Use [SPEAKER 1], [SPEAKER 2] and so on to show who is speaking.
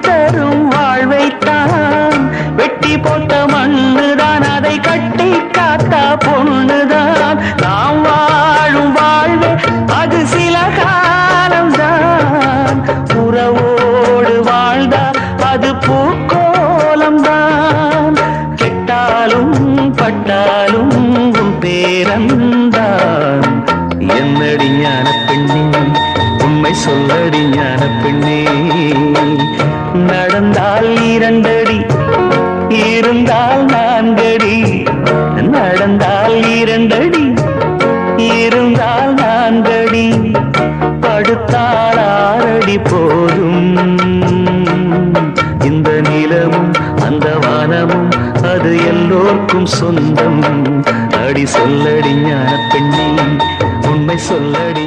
[SPEAKER 1] தரும் வாழ்வைத்தான் வெட்டி போட்ட மண்ணுதான் அதை கட்டி காத்தா பொண்ணுதான் நாம் வாழும் வாழ்வே அது சில காலம்தான் உறவோடு வாழ்ந்தால் அது பூக்கோலம்தான் கெட்டாலும் பட்டாலும் உன் பேரந்தான் என்னடி ஞான பெண்ணே உண்மை சொல்லடி ஞான பெண்ணே நடந்தால் 2 அடி இருந்தால் 4 அடி நடந்தால் 2 அடி இருந்தால் 4 அடி படுத்தால் 6 அடி போதும் இந்த நிலமும் அந்த வானமும் அது எல்லோர்க்கும் சொந்தம் அடி சொல்லடி ஞான பெண்ணே உண்மை சொல்லடி